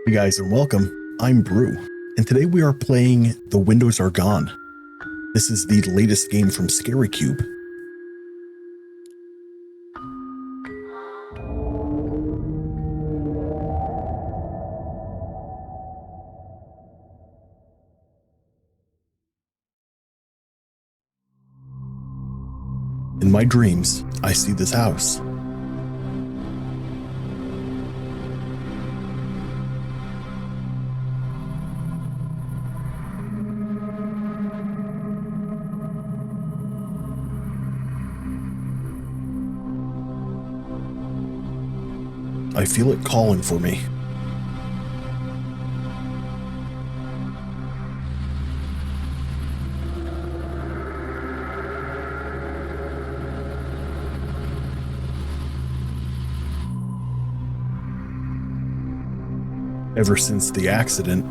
Hey guys, and welcome. I'm Brew, and today we are playing The Windows Are Gone. This is the latest game from Scary Cube. In my dreams, I see this house. I feel it calling for me. Ever since the accident,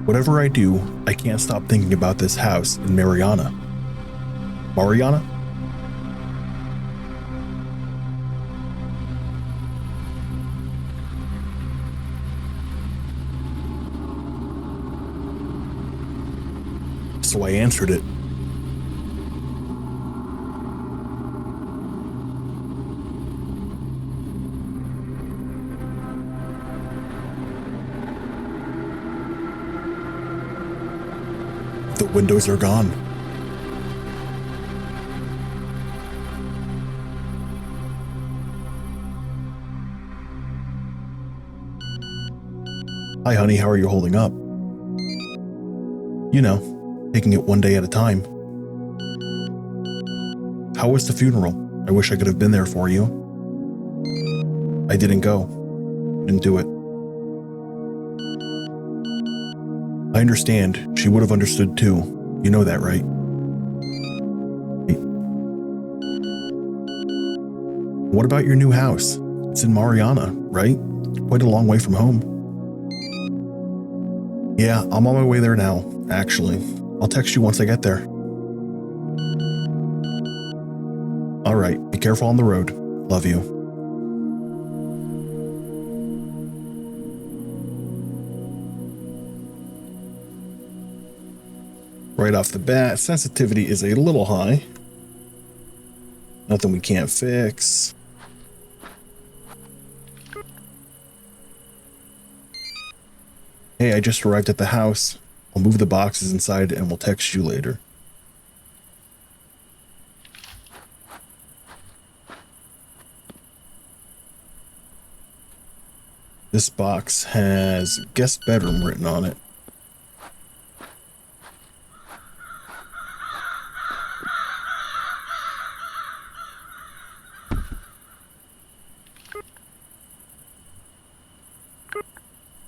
whatever I do, I can't stop thinking about this house in Mariana. Mariana? So I answered it. The windows are gone. Hi honey, how are you holding up? You know, taking it one day at a time. How was the funeral? I wish I could have been there for you. I didn't go. Didn't do it. I understand. She would have understood too. You know that, right? What about your new house? It's in Mariana, right? Quite a long way from home. Yeah, I'm on my way there now, actually. I'll text you once I get there. All right, be careful on the road. Love you. Right off the bat, sensitivity is a little high. Nothing we can't fix. Hey, I just arrived at the house. I'll move the boxes inside and we'll text you later. This box has guest bedroom written on it.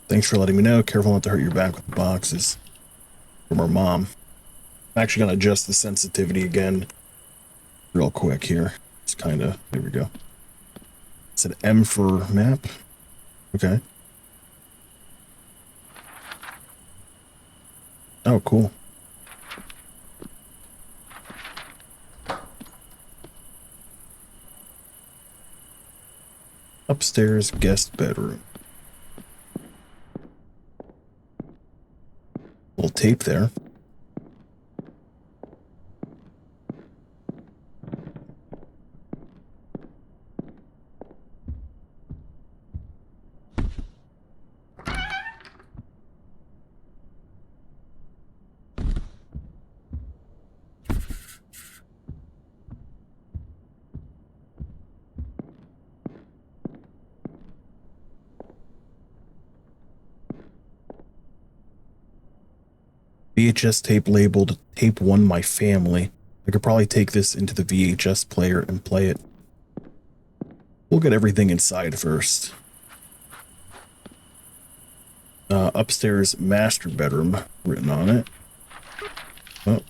Thanks for letting me know. Careful not to hurt your back with the boxes. From our mom. I'm actually going to adjust the sensitivity again real quick here. It's kind of, there we go. It's an M for map. Okay. Oh, cool. Upstairs guest bedroom. Little tape there. VHS tape labeled Tape 1 My Family. I could probably take this into the VHS player and play it. We'll get everything inside first. Upstairs master bedroom written on it. Oh.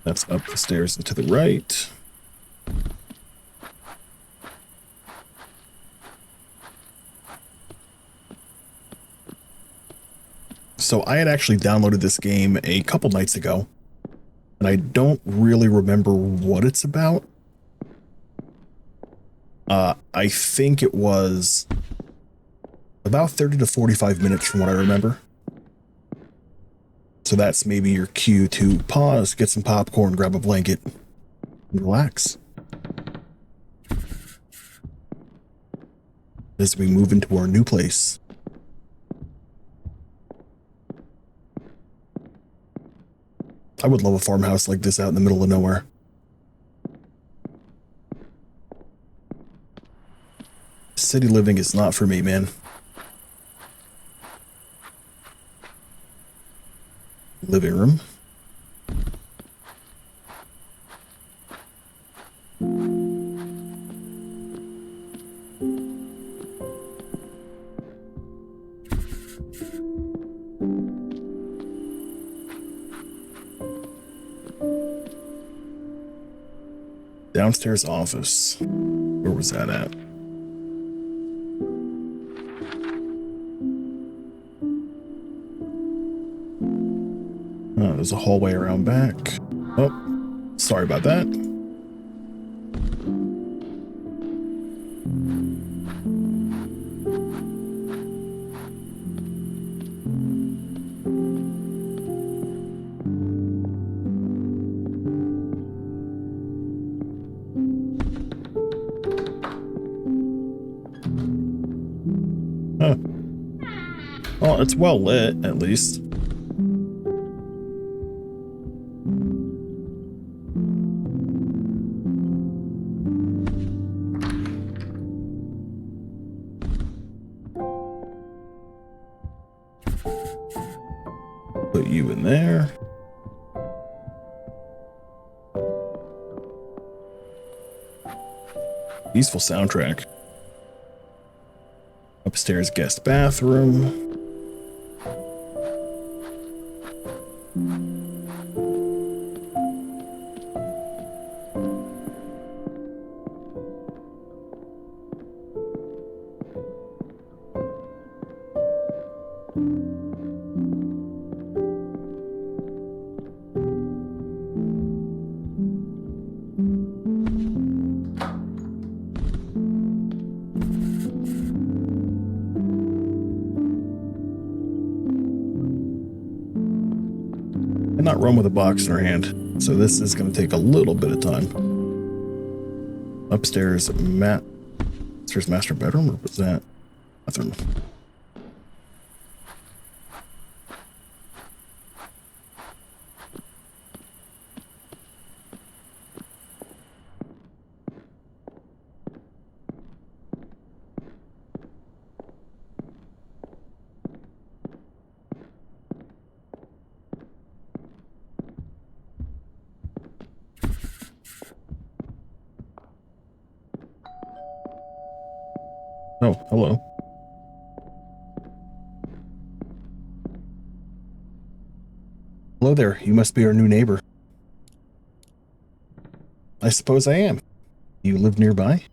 That's up the stairs and to the right. So I had actually downloaded this game a couple nights ago, and I don't really remember what it's about. I think it was about 30 to 45 minutes from what I remember. So that's maybe your cue to pause, get some popcorn, grab a blanket, and relax. As we move into our new place. I would love a farmhouse like this out in the middle of nowhere. City living is not for me, man. Living room. Downstairs office. Where was that at? Oh, there's a hallway around back. Oh, sorry about that. Huh. Well, it's well lit, at least. Put you in there. Peaceful soundtrack. Upstairs guest bathroom. Not run with a box in her hand, so this is going to take a little bit of time. Upstairs master bedroom, or was that bathroom? Oh, hello. Hello there. You must be our new neighbor. I suppose I am. You live nearby?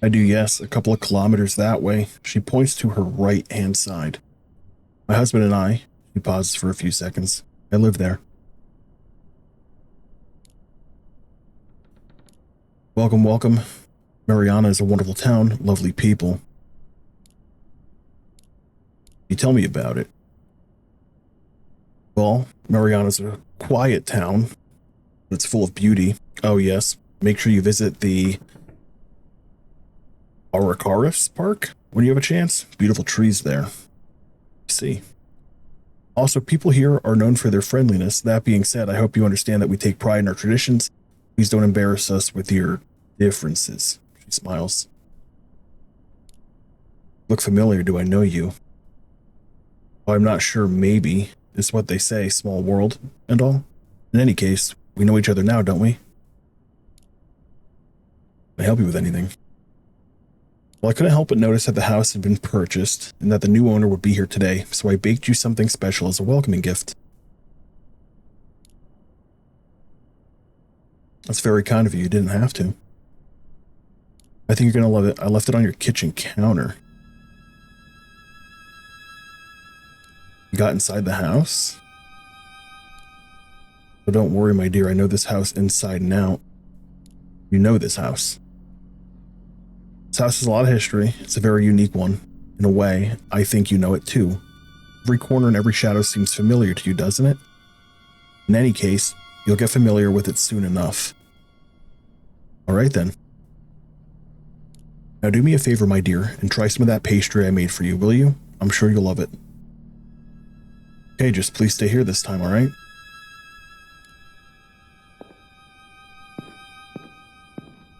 I do, yes. A couple of kilometers that way. She points to her right-hand side. My husband and I, he pauses for a few seconds. I live there. Welcome, welcome. Mariana is a wonderful town, lovely people. You tell me about it. Well, Mariana's a quiet town, but it's full of beauty. Oh yes, make sure you visit the Aracaris Park when you have a chance. Beautiful trees there. See. Also, people here are known for their friendliness. That being said, I hope you understand that we take pride in our traditions. Please don't embarrass us with your differences. She smiles. Look familiar. Do I know you? Oh, I'm not sure. Maybe. It's what they say. Small world and all. In any case, we know each other now, don't we? Can I help you with anything? Well, I couldn't help but notice that the house had been purchased and that the new owner would be here today, so I baked you something special as a welcoming gift. That's very kind of you. You didn't have to. I think you're gonna love it. I left it on your kitchen counter. You got inside the house? But don't worry, my dear. I know this house inside and out. You know this house. This house has a lot of history. It's a very unique one. In a way, I think you know it too. Every corner and every shadow seems familiar to you, doesn't it? In any case, you'll get familiar with it soon enough. All right then. Now do me a favor, my dear, and try some of that pastry I made for you, will you? I'm sure you'll love it. Okay, just please stay here this time, all right?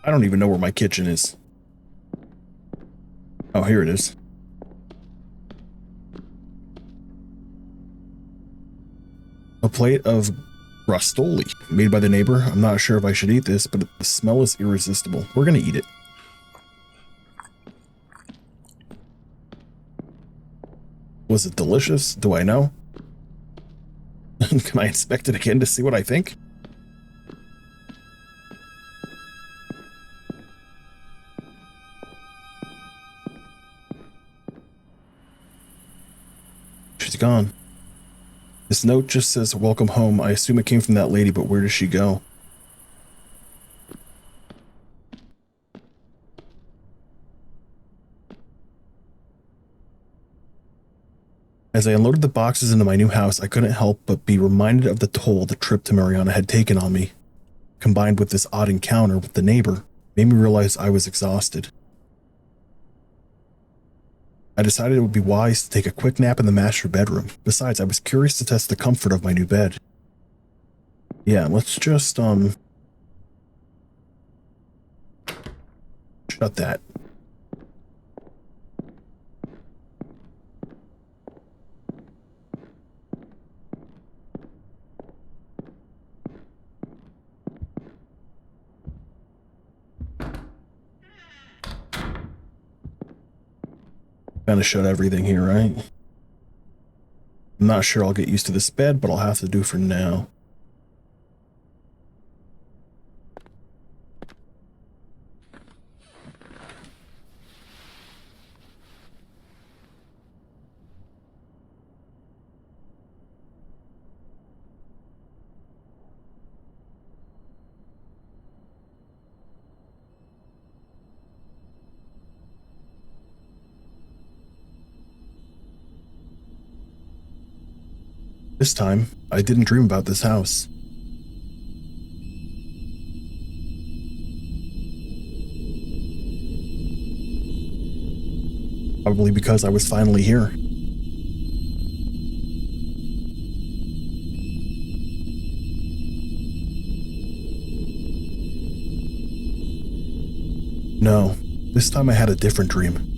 I don't even know where my kitchen is. Oh, here it is. A plate of Rostoli, made by the neighbor. I'm not sure if I should eat this, but the smell is irresistible. We're gonna eat it. Was it delicious? Do I know? Can I inspect it again to see what I think? She's gone. This note just says, welcome home. I assume it came from that lady, but where does she go? As I unloaded the boxes into my new house, I couldn't help but be reminded of the toll the trip to Mariana had taken on me. Combined with this odd encounter with the neighbor, made me realize I was exhausted. I decided it would be wise to take a quick nap in the master bedroom. Besides, I was curious to test the comfort of my new bed. Yeah, let's just, shut that. Kind of shut everything here, right? I'm not sure I'll get used to this bed, but I'll have to do for now. This time, I didn't dream about this house. Probably because I was finally here. No, this time I had a different dream.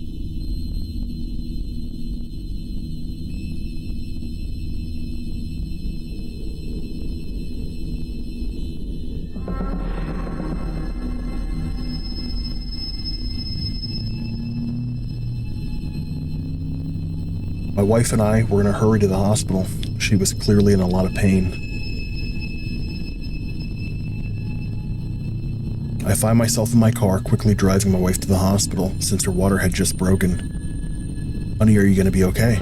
My wife and I were in a hurry to the hospital. She was clearly in a lot of pain. I find myself in my car, quickly driving my wife to the hospital since her water had just broken. Honey, are you going to be okay?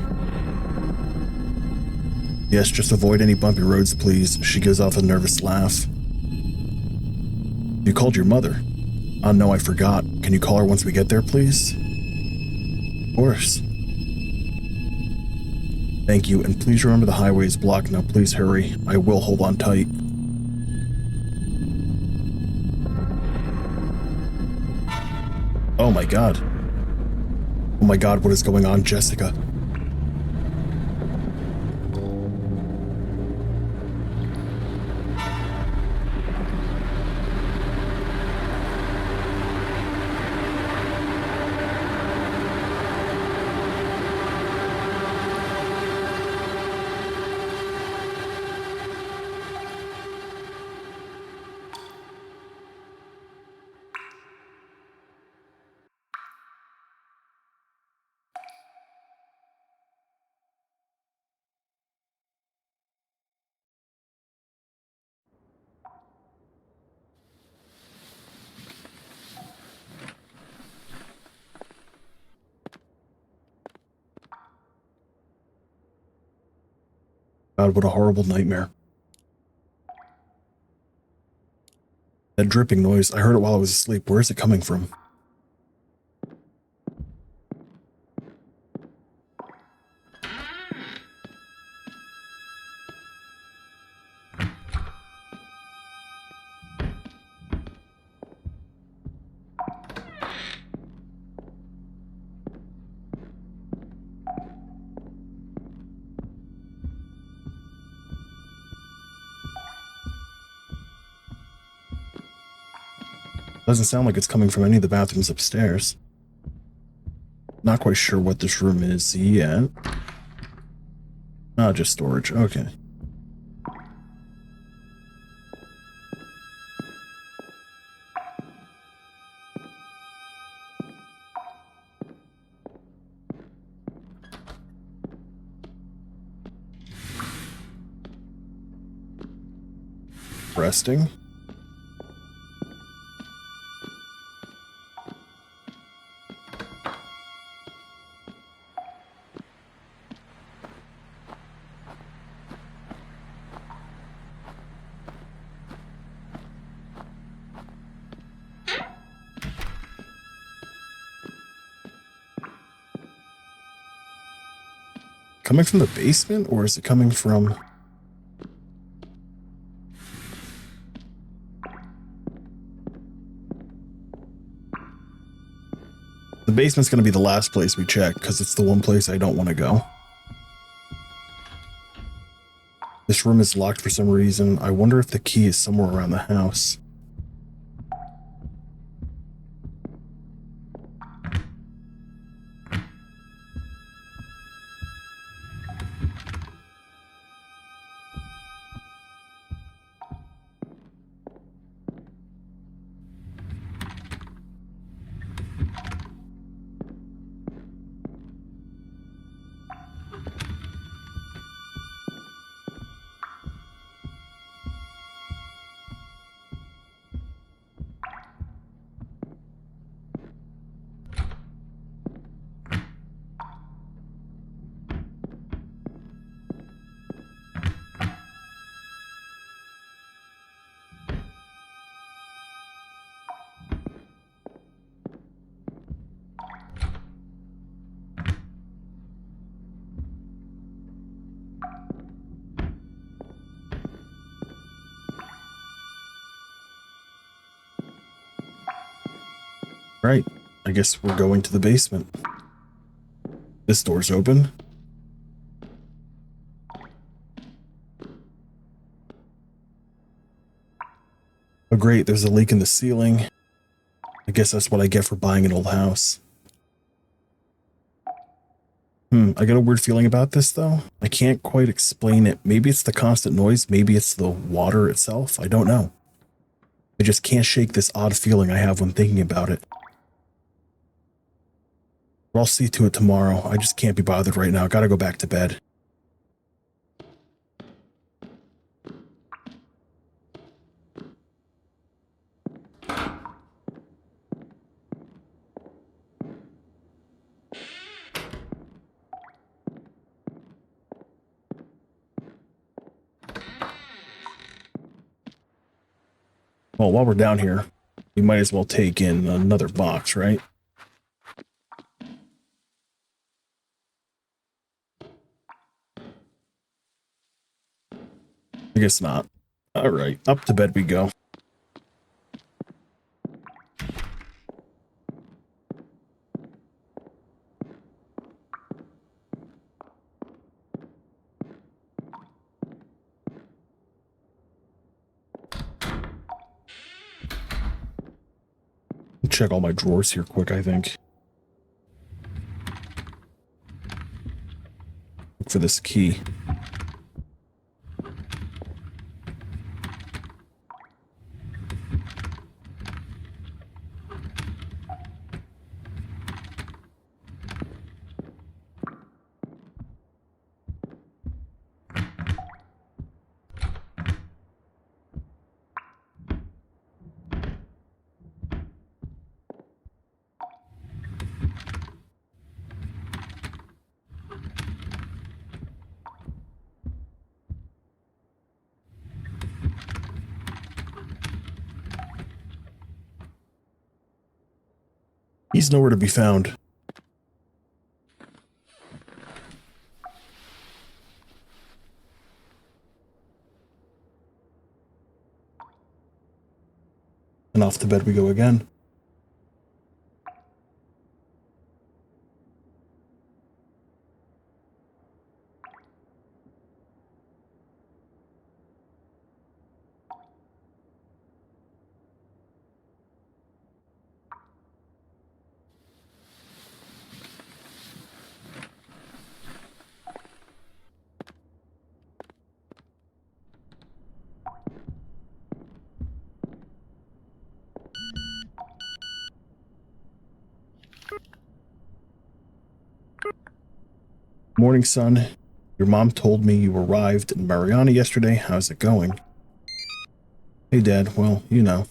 Yes, just avoid any bumpy roads, please. She gives off a nervous laugh. You called your mother? No, I forgot. Can you call her once we get there, please? Of course. Thank you, and please remember the highway is blocked now. Please hurry. I will hold on tight. Oh my god. Oh my god, what is going on, Jessica? God, what a horrible nightmare. That dripping noise, I heard it while I was asleep. Where is it coming from? Doesn't sound like it's coming from any of the bathrooms upstairs. Not quite sure what this room is yet. Ah, just storage. Okay. Resting. Coming from the basement, or is it coming from... The basement's going to be the last place we check, because it's the one place I don't want to go. This room is locked for some reason. I wonder if the key is somewhere around the house. Right. I guess we're going to the basement. This door's open. Oh great, there's a leak in the ceiling. I guess that's what I get for buying an old house. I got a weird feeling about this though. I can't quite explain it. Maybe it's the constant noise, maybe it's the water itself. I don't know. I just can't shake this odd feeling I have when thinking about it. I'll see to it tomorrow. I just can't be bothered right now. Gotta go back to bed. Well, while we're down here, we might as well take in another box, right? I guess not. All right, up to bed we go. Check all my drawers here quick, I think. Look for this key. He's nowhere to be found. And off to bed we go again. Morning, son. Your mom told me you arrived in Mariana yesterday. How's it going? Hey, Dad. Well, you know.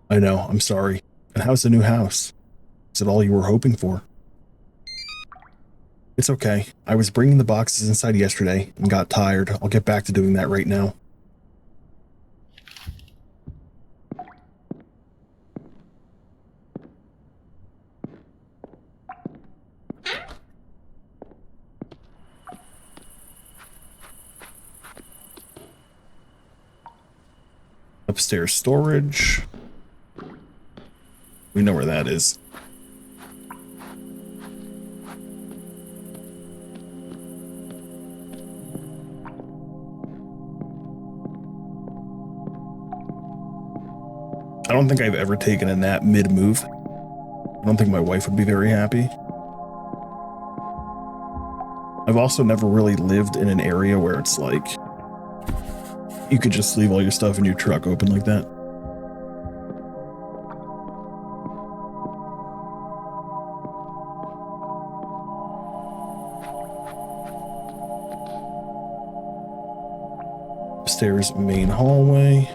I know. I'm sorry. And how's the new house? Is it all you were hoping for? It's okay. I was bringing the boxes inside yesterday and got tired. I'll get back to doing that right now. Upstairs storage. We know where that is. I don't think I've ever taken a nap mid-move. I don't think my wife would be very happy. I've also never really lived in an area where it's like you could just leave all your stuff in your truck open like that. Upstairs main hallway.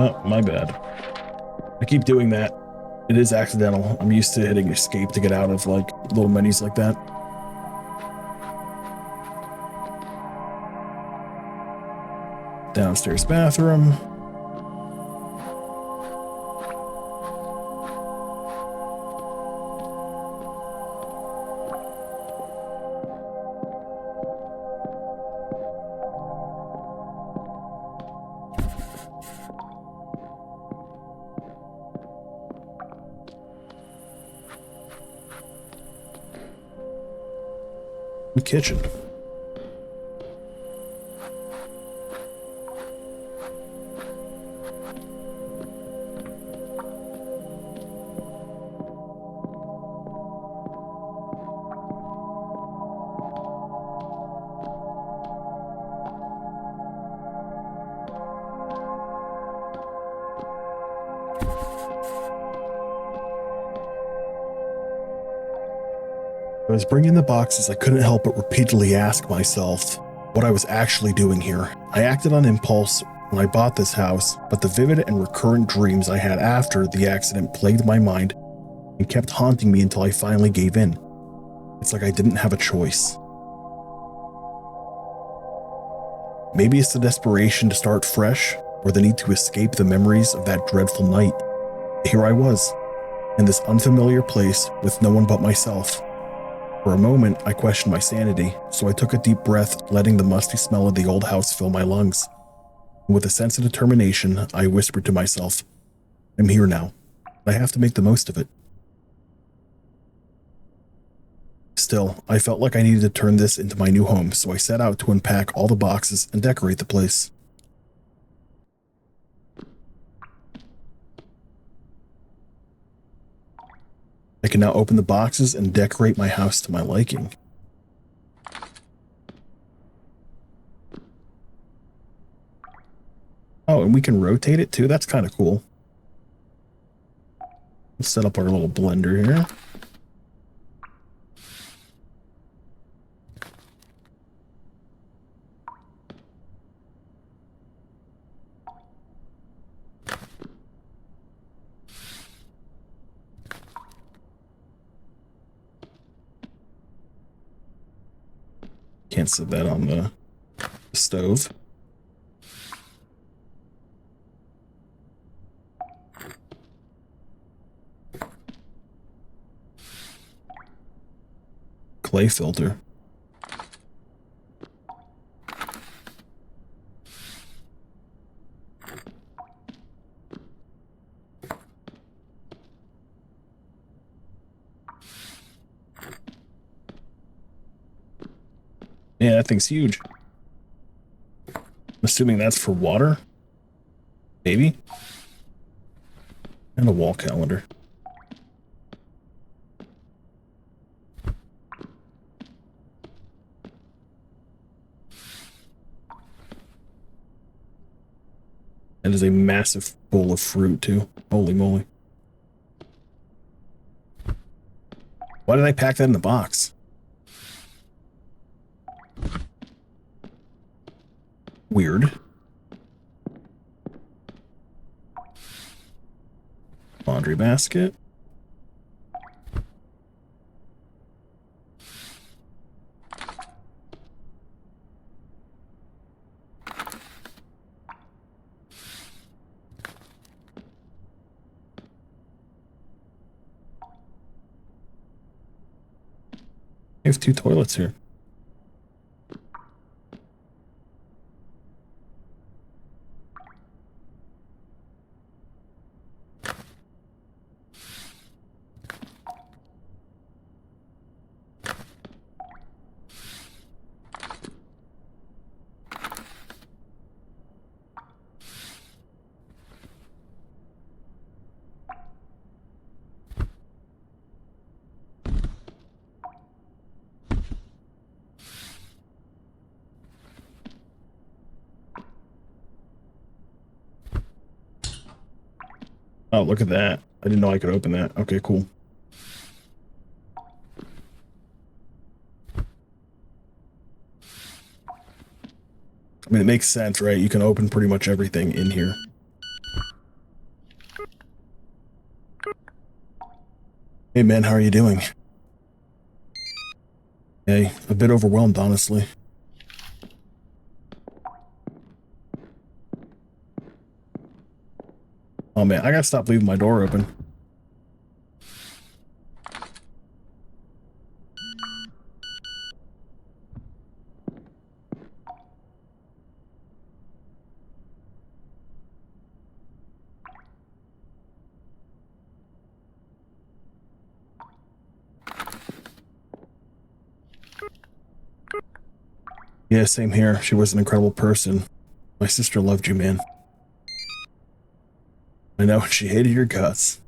Oh, my bad. I keep doing that. It is accidental. I'm used to hitting escape to get out of like little menus like that. Downstairs bathroom. Kitchen. I was bringing the boxes, I couldn't help but repeatedly ask myself what I was actually doing here. I acted on impulse when I bought this house, but the vivid and recurrent dreams I had after the accident plagued my mind and kept haunting me until I finally gave in. It's like I didn't have a choice. Maybe it's the desperation to start fresh, or the need to escape the memories of that dreadful night. Here I was, in this unfamiliar place with no one but myself. For a moment, I questioned my sanity, so I took a deep breath, letting the musty smell of the old house fill my lungs. With a sense of determination, I whispered to myself, I'm here now. I have to make the most of it. Still, I felt like I needed to turn this into my new home, so I set out to unpack all the boxes and decorate the place. I can now open the boxes and decorate my house to my liking. Oh, and we can rotate it too. That's kind of cool. Let's set up our little blender here. Can't set that on the stove. Clay filter. Yeah, that thing's huge. I'm assuming that's for water. Maybe. And a wall calendar. That is a massive bowl of fruit, too. Holy moly. Why did I pack that in the box? Weird. Laundry basket. We have 2 toilets here. Oh, look at that. I didn't know I could open that. Okay, cool. I mean, it makes sense, right? You can open pretty much everything in here. Hey, man, how are you doing? Hey, a bit overwhelmed, honestly. Oh, man, I gotta stop leaving my door open. Yeah, same here. She was an incredible person. My sister loved you, man. I know, she hated your guts.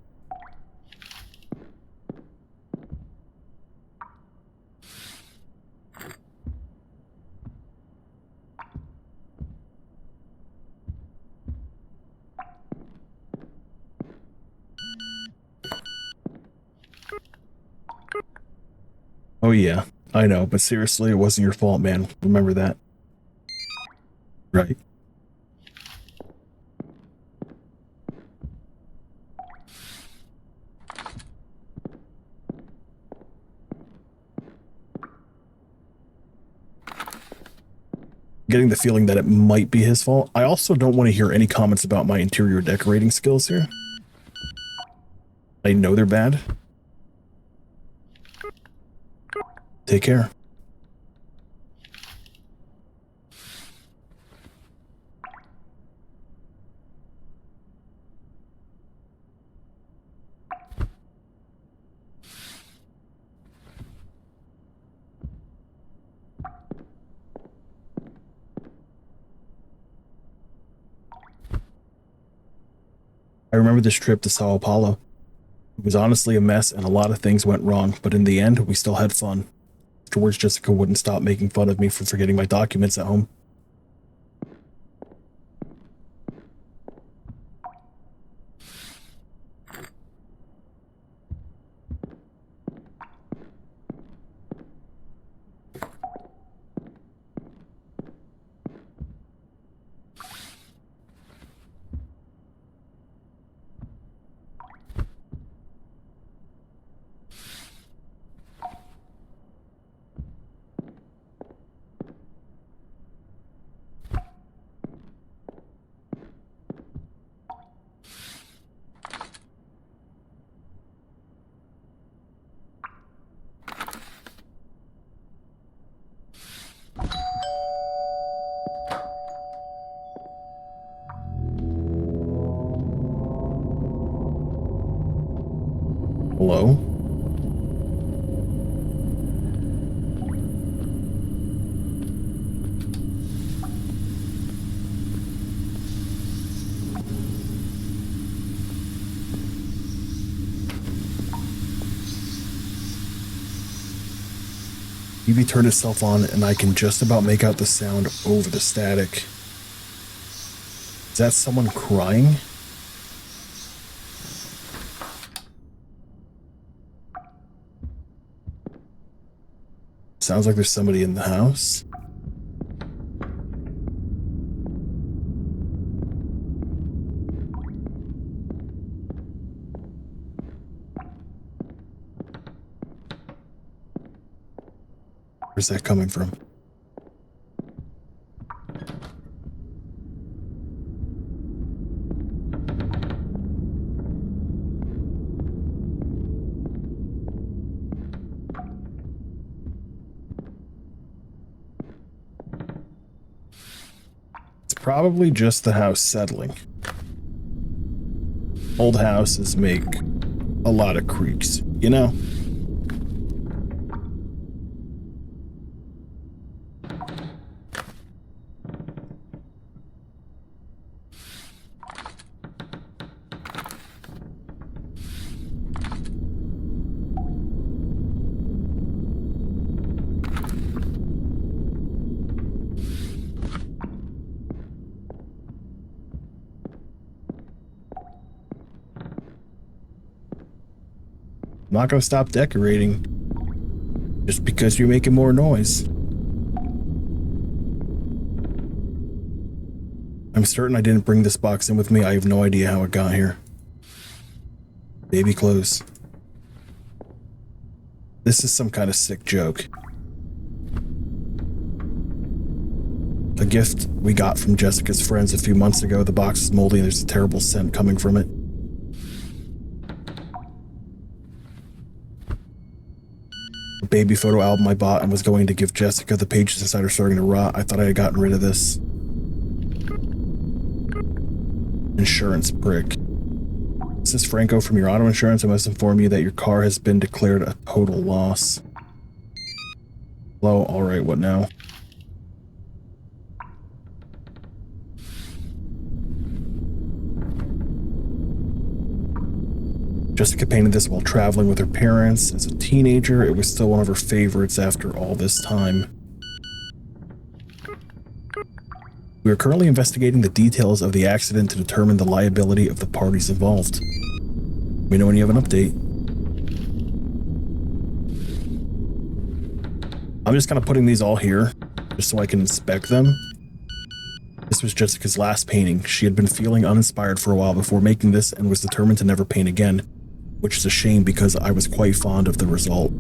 Oh, yeah, I know, but seriously, it wasn't your fault, man. Remember that. Right. Getting the feeling that it might be his fault. I also don't want to hear any comments about my interior decorating skills here. I know they're bad. Take care. I remember this trip to Sao Paulo. It was honestly a mess and a lot of things went wrong, but in the end, we still had fun. Afterwards, Jessica wouldn't stop making fun of me for forgetting my documents at home. Hello? TV turned itself on and I can just about make out the sound over the static. Is that someone crying? Sounds like there's somebody in the house. Where's that coming from? It's probably just the house settling. Old houses make a lot of creaks, you know? I'm not gonna stop decorating just because you're making more noise. I'm certain I didn't bring this box in with me. I have no idea how it got here. Baby clothes. This is some kind of sick joke. A gift we got from Jessica's friends a few months ago. The box is moldy and there's a terrible scent coming from it. A baby photo album I bought and was going to give Jessica. The pages inside are starting to rot. I thought I had gotten rid of this. Insurance prick. This is Franco from your auto insurance. I must inform you that your car has been declared a total loss. Hello, alright, what now? Jessica painted this while traveling with her parents. As a teenager, it was still one of her favorites after all this time. We are currently investigating the details of the accident to determine the liability of the parties involved. Let me know when you have an update. I'm just kind of putting these all here, just so I can inspect them. This was Jessica's last painting. She had been feeling uninspired for a while before making this and was determined to never paint again, which is a shame because I was quite fond of the result.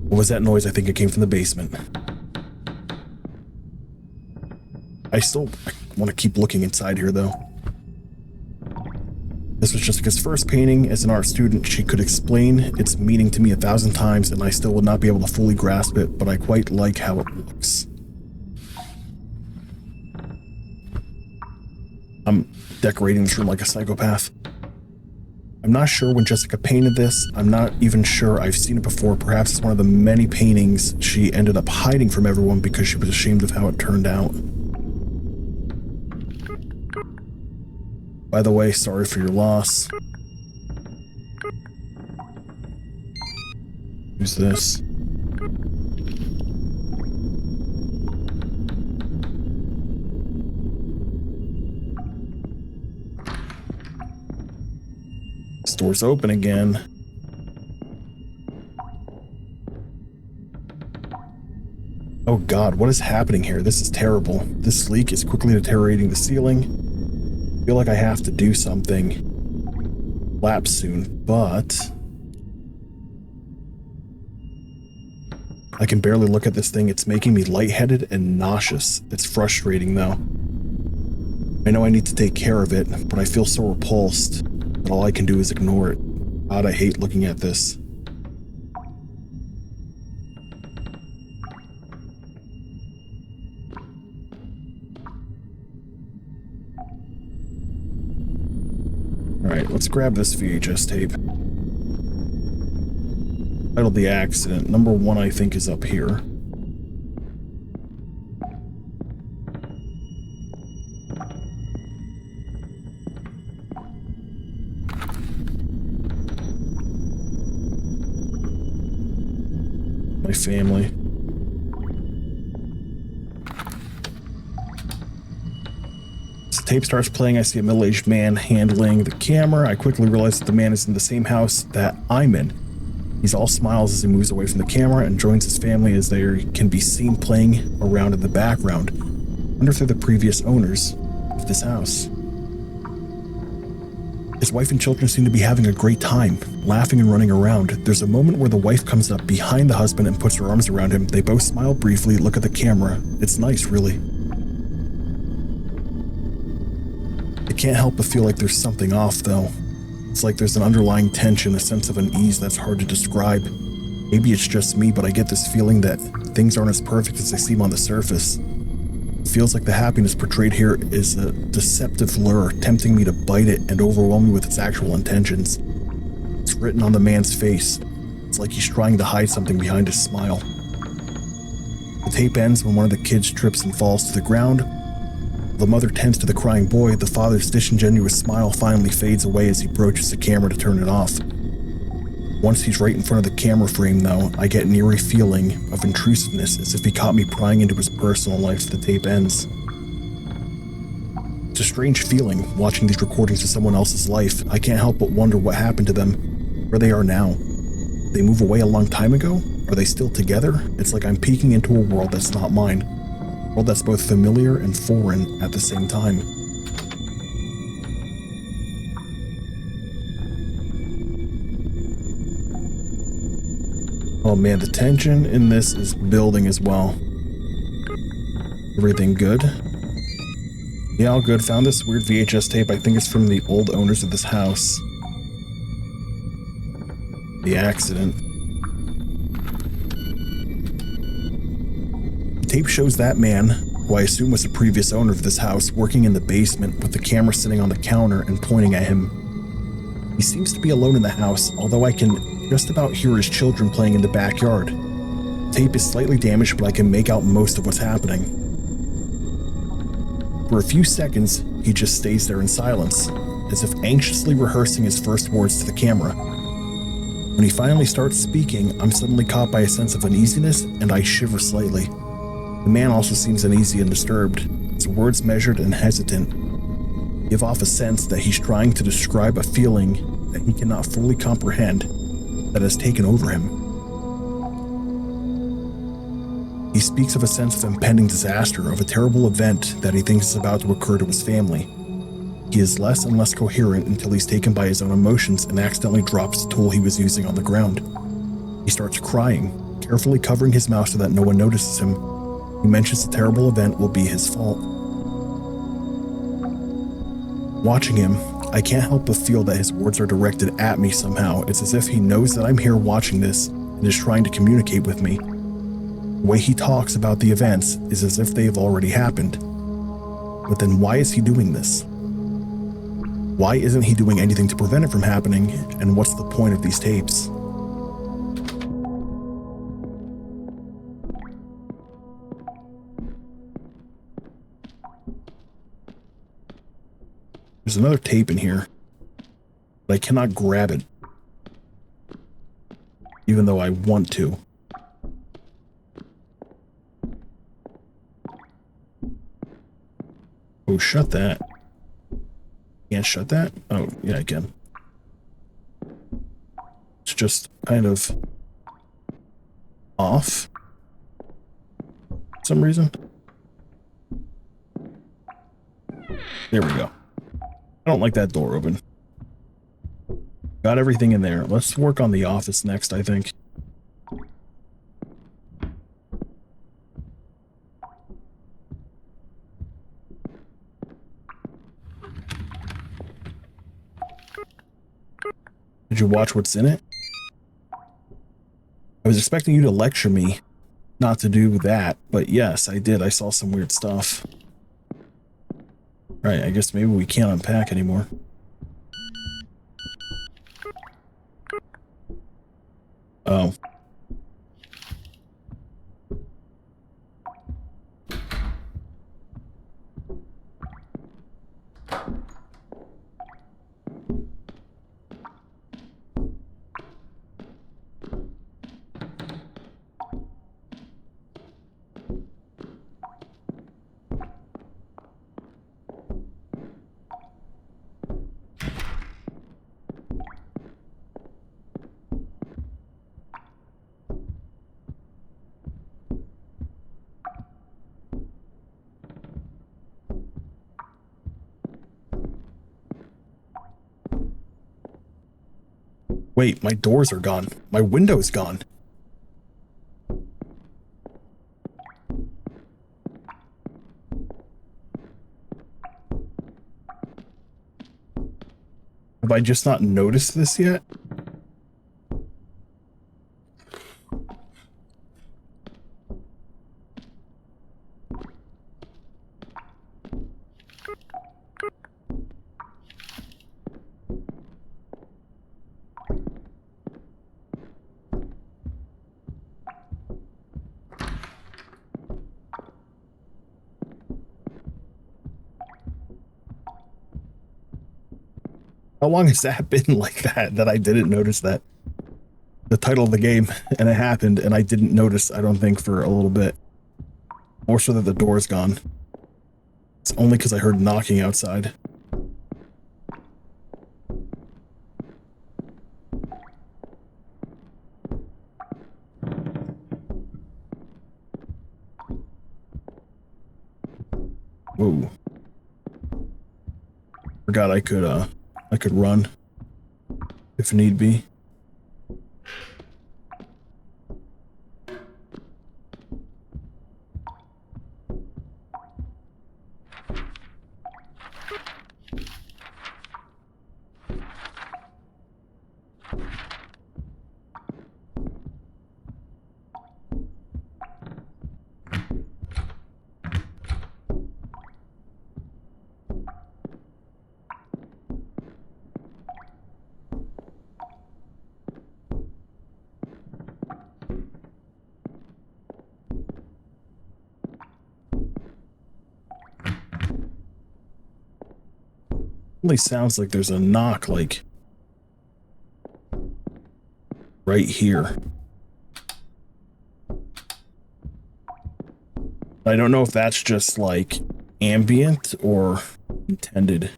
What was that noise? I think it came from the basement. I want to keep looking inside here, though. This was Jessica's first painting. As an art student, she could explain its meaning to me 1,000 times, and I still would not be able to fully grasp it, but I quite like how it looks. I'm decorating this room like a psychopath. I'm not sure when Jessica painted this. I'm not even sure I've seen it before. Perhaps it's one of the many paintings she ended up hiding from everyone because she was ashamed of how it turned out. By the way, sorry for your loss. Who's this? This door's open again. Oh god, what is happening here? This is terrible. This leak is quickly deteriorating the ceiling. I feel like I have to do something. Lapse soon, but I can barely look at this thing. It's making me lightheaded and nauseous. It's frustrating though. I know I need to take care of it, but I feel so repulsed that all I can do is ignore it. God, I hate looking at this. let's grab this VHS tape. Titled The Accident. Number 1, I think, is up here. My family. As the tape starts playing, I see a middle-aged man handling the camera. I quickly realize that the man is in the same house that I'm in. He's all smiles as he moves away from the camera and joins his family as they can be seen playing around in the background. I wonder if they're the previous owners of this house. His wife and children seem to be having a great time, laughing and running around. There's a moment where the wife comes up behind the husband and puts her arms around him. They both smile briefly, look at the camera. It's nice, really. I can't help but feel like there's something off, though. It's like there's an underlying tension, a sense of unease that's hard to describe. Maybe it's just me, but I get this feeling that things aren't as perfect as they seem on the surface. It feels like the happiness portrayed here is a deceptive lure, tempting me to bite it and overwhelm me with its actual intentions. It's written on the man's face. It's like he's trying to hide something behind his smile. The tape ends when one of the kids trips and falls to the ground. The mother tends to the crying boy. The father's disingenuous smile finally fades away as he approaches the camera to turn it off. Once he's right in front of the camera frame, though, I get an eerie feeling of intrusiveness, as if he caught me prying into his personal life as the tape ends. It's a strange feeling, watching these recordings of someone else's life. I can't help but wonder what happened to them, where they are now. Did they move away a long time ago? Are they still together? It's like I'm peeking into a world that's not mine. A world that's both familiar and foreign at the same time. Oh man, the tension in this is building as well. Everything good? Yeah, all good. Found this weird VHS tape. I think it's from the old owners of this house. The accident. The tape shows that man, who I assume was the previous owner of this house, working in the basement with the camera sitting on the counter and pointing at him. He seems to be alone in the house, although I can just about hear his children playing in the backyard. The tape is slightly damaged, but I can make out most of what's happening. For a few seconds, he just stays there in silence, as if anxiously rehearsing his first words to the camera. When he finally starts speaking, I'm suddenly caught by a sense of uneasiness, and I shiver slightly. The man also seems uneasy and disturbed, his words measured and hesitant, give off a sense that he's trying to describe a feeling that he cannot fully comprehend that has taken over him. He speaks of a sense of impending disaster, of a terrible event that he thinks is about to occur to his family. He is less and less coherent until he's taken by his own emotions and accidentally drops the tool he was using on the ground. He starts crying, carefully covering his mouth so that no one notices him. He mentions the terrible event will be his fault. Watching him, I can't help but feel that his words are directed at me somehow. It's as if he knows that I'm here watching this and is trying to communicate with me. The way he talks about the events is as if they have already happened. But then why is he doing this? Why isn't he doing anything to prevent it from happening? And what's the point of these tapes? There's another tape in here, but I cannot grab it, even though I want to. Oh, shut that. Can't shut that? Oh, yeah, I can. It's just kind of off for some reason. There we go. I don't like that door open. Got everything in there. Let's work on the office next, I think. Did you watch what's in it? I was expecting you to lecture me not to do that, but yes, I did. I saw some weird stuff. Right, I guess maybe we can't unpack anymore. Oh. Wait, my doors are gone. My window's gone. Have I just not noticed this yet? How long has that been like that I didn't notice that? The title of the game, and it happened, and I didn't notice, I don't think, for a little bit. More so that the door's gone. It's only because I heard knocking outside. Whoa. Forgot I could run if need be. Really sounds like there's a knock, like right here. I don't know if that's just like ambient or intended.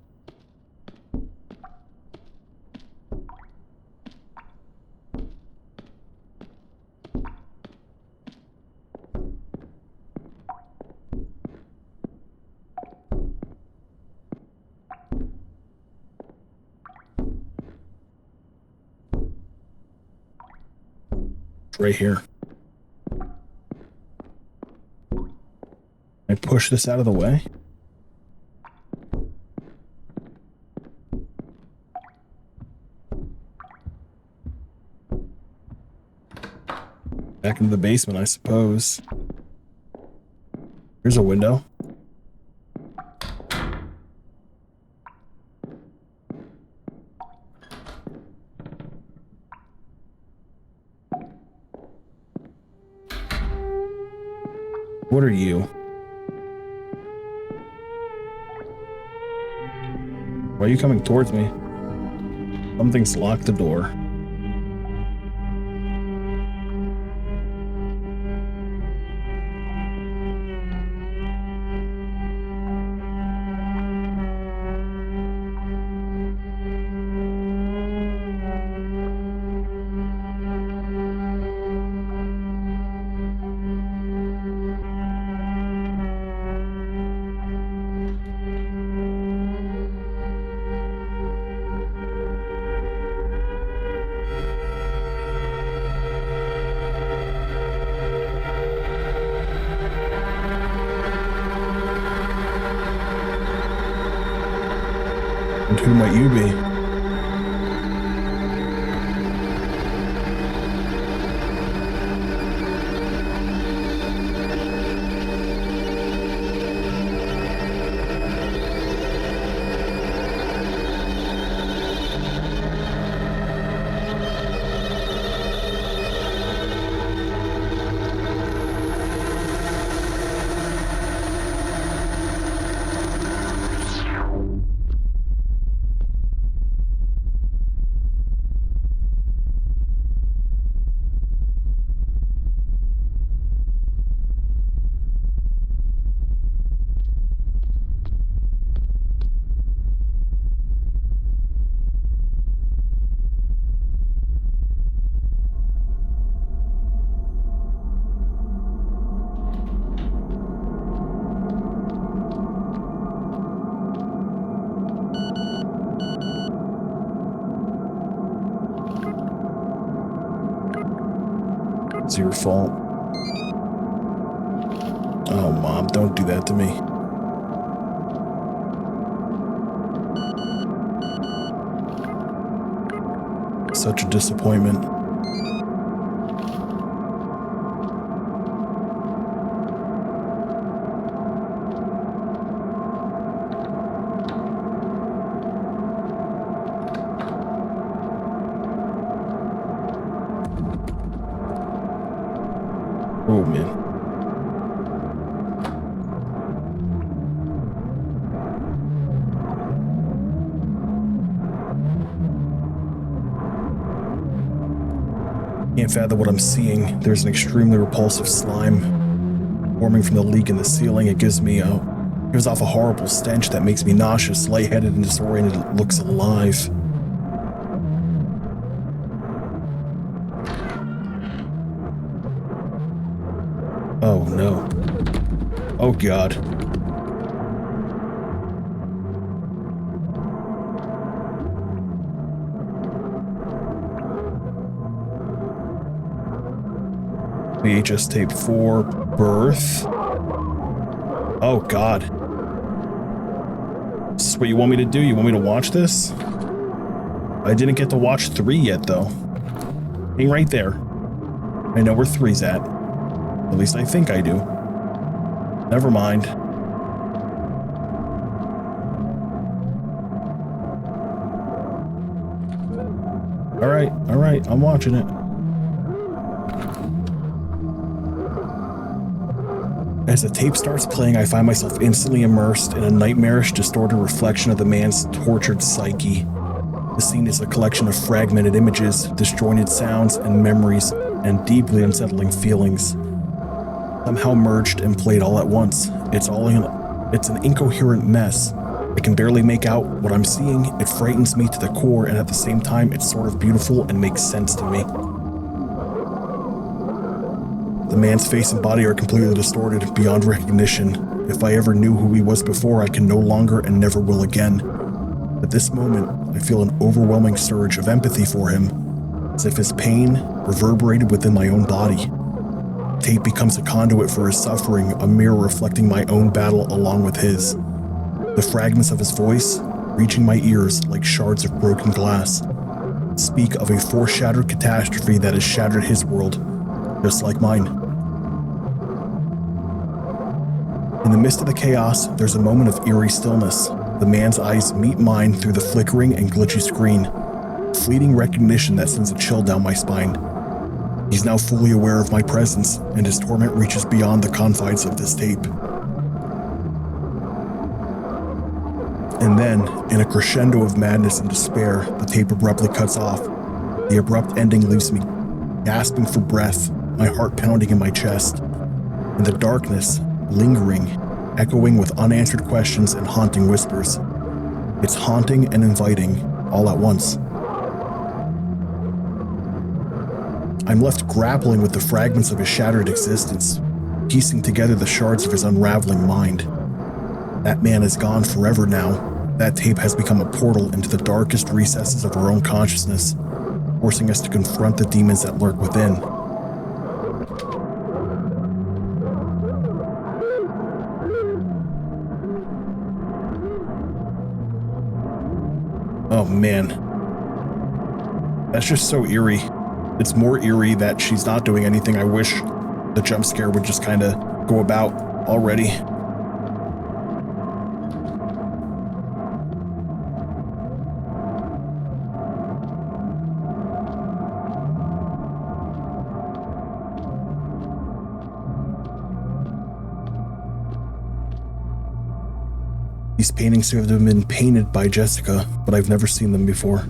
Right here. I push this out of the way. Back into the basement, I suppose. Here's a window. What are you? Why are you coming towards me? Something's locked the door. And who might you be? It's your fault. Oh, Mom, don't do that to me. Such a disappointment. Oh, man. Can't fathom what I'm seeing. There's an extremely repulsive slime forming from the leak in the ceiling. It gives off a horrible stench that makes me nauseous, lightheaded, and disoriented. It looks alive. Oh no. Oh God. VHS tape 4, birth. Oh God. Is this what you want me to do? You want me to watch this? I didn't get to watch 3 yet though. Hang right there. I know where 3's at. At least I think I do. Never mind. Alright, I'm watching it. As the tape starts playing, I find myself instantly immersed in a nightmarish, distorted reflection of the man's tortured psyche. The scene is a collection of fragmented images, disjointed sounds and memories, and deeply unsettling feelings. Somehow merged and played all at once. It's an incoherent mess. I can barely make out what I'm seeing. It frightens me to the core, and at the same time, it's sort of beautiful and makes sense to me. The man's face and body are completely distorted, beyond recognition. If I ever knew who he was before, I can no longer and never will again. At this moment, I feel an overwhelming surge of empathy for him, as if his pain reverberated within my own body. Tape becomes a conduit for his suffering, a mirror reflecting my own battle along with his. The fragments of his voice, reaching my ears like shards of broken glass, speak of a foreshadowed catastrophe that has shattered his world, just like mine. In the midst of the chaos, there's a moment of eerie stillness. The man's eyes meet mine through the flickering and glitchy screen. Fleeting recognition that sends a chill down my spine. He's now fully aware of my presence, and his torment reaches beyond the confines of this tape. And then, in a crescendo of madness and despair, the tape abruptly cuts off. The abrupt ending leaves me gasping for breath, my heart pounding in my chest. In the darkness, lingering, echoing with unanswered questions and haunting whispers. It's haunting and inviting, all at once. I'm left grappling with the fragments of his shattered existence, piecing together the shards of his unraveling mind. That man is gone forever now. That tape has become a portal into the darkest recesses of our own consciousness, forcing us to confront the demons that lurk within. Oh man. That's just so eerie. It's more eerie that she's not doing anything. I wish the jump scare would just kind of go about already. These paintings have been painted by Jessica, but I've never seen them before.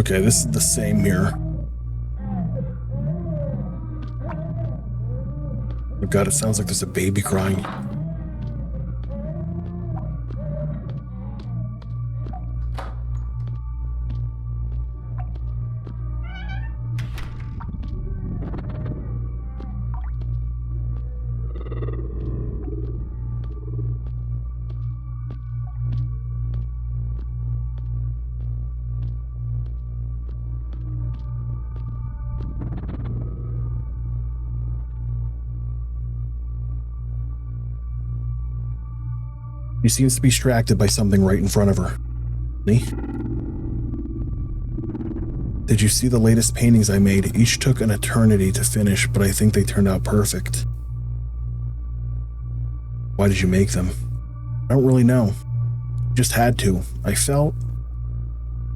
Okay, this is the same here. Oh god, it sounds like there's a baby crying. She seems to be distracted by something right in front of her. Me? Did you see the latest paintings I made? Each took an eternity to finish, but I think they turned out perfect. Why did you make them? I don't really know. Just had to. I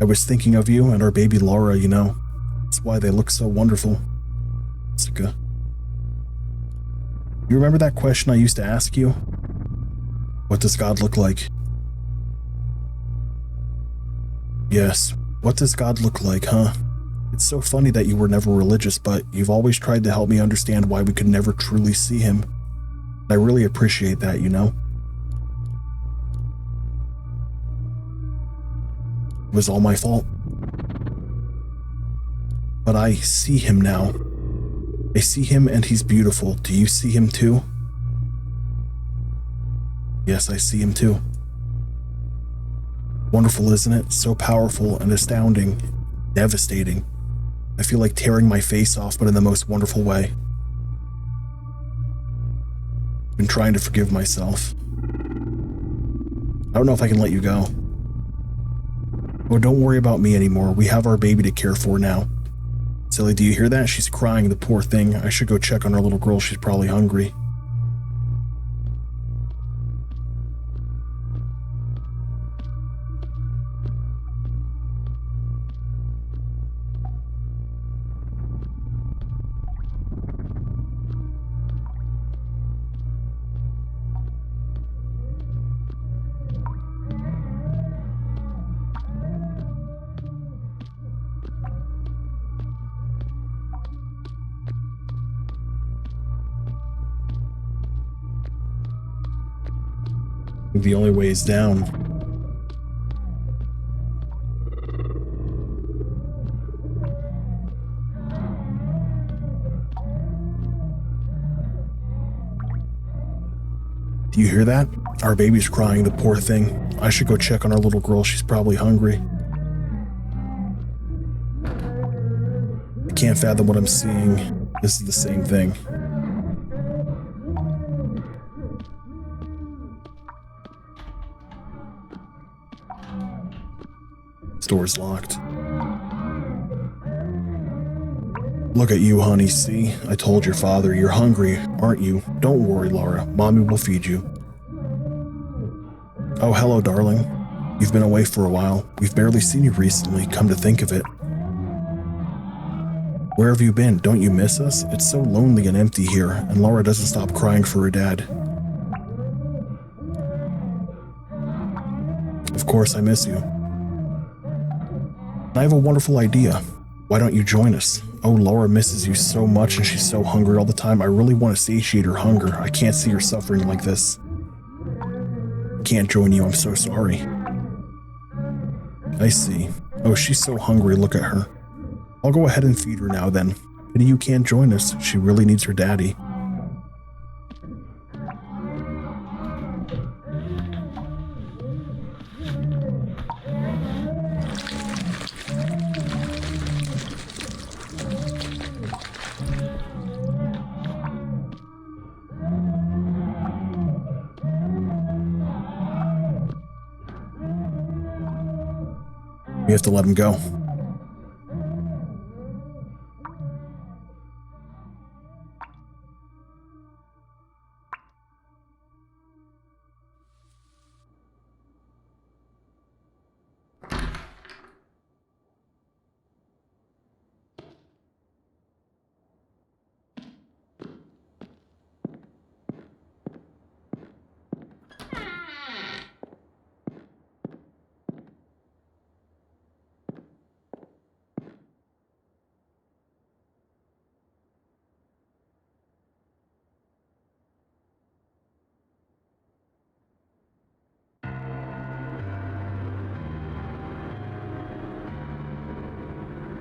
was thinking of you and our baby Laura, you know. That's why they look so wonderful. Jessica. You remember that question I used to ask you? What does God look like? Yes. What does God look like, huh? It's so funny that you were never religious, but you've always tried to help me understand why we could never truly see him. I really appreciate that, you know? It was all my fault. But I see him now. I see him and he's beautiful. Do you see him too? Yes, I see him too. Wonderful, isn't it? So powerful and astounding, devastating. I feel like tearing my face off, but in the most wonderful way. I've been trying to forgive myself. I don't know if I can let you go. Oh, don't worry about me anymore. We have our baby to care for now. Silly, do you hear that? She's crying, the poor thing. I should go check on our little girl. She's probably hungry. The only way is down. Do you hear that? Our baby's crying, the poor thing. I should go check on our little girl. She's probably hungry. I can't fathom what I'm seeing. This is the same thing. This door's locked. Look at you, honey. See? I told your father. You're hungry, aren't you? Don't worry, Laura. Mommy will feed you. Oh, hello, darling. You've been away for a while. We've barely seen you recently, come to think of it. Where have you been? Don't you miss us? It's so lonely and empty here, and Laura doesn't stop crying for her dad. Of course I miss you. I have a wonderful idea. Why don't you join us? Oh, Laura misses you so much and she's so hungry all the time. I really want to satiate her hunger. I can't see her suffering like this. I can't join you. I'm so sorry. I see. Oh, she's so hungry. Look at her. I'll go ahead and feed her now then. Pity you can't join us. She really needs her daddy. We have to let him go.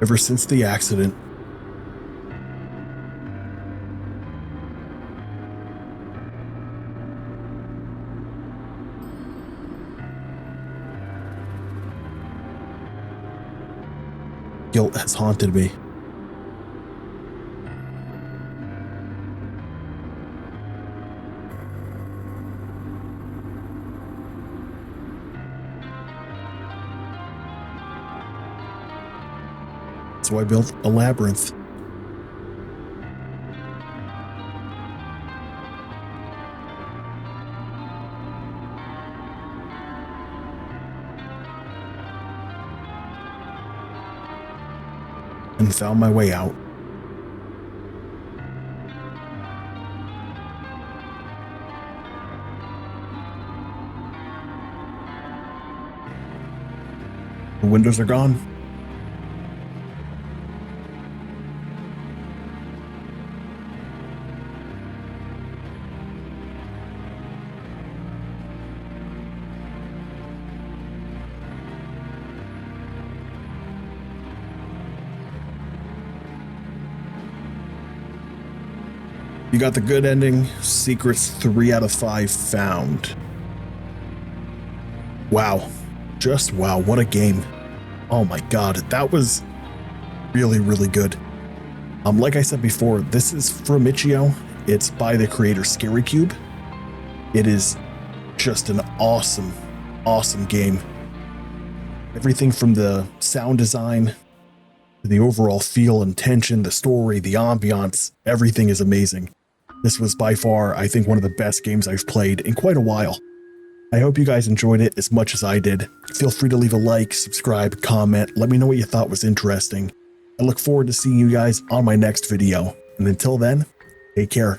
ever since the accident. Guilt has haunted me. So I built a labyrinth. And found my way out. The windows are gone. You got the good ending. Secrets 3 out of 5 found. Wow. Just wow. What a game. Oh my God. That was really, really good. Like I said before, this is from Michio. It's by the creator Scary Cube. It is just an awesome, awesome game. Everything from the sound design, the overall feel and tension, the story, the ambiance, everything is amazing. This was by far, I think, one of the best games I've played in quite a while. I hope you guys enjoyed it as much as I did. Feel free to leave a like, subscribe, comment, let me know what you thought was interesting. I look forward to seeing you guys on my next video. And until then, take care.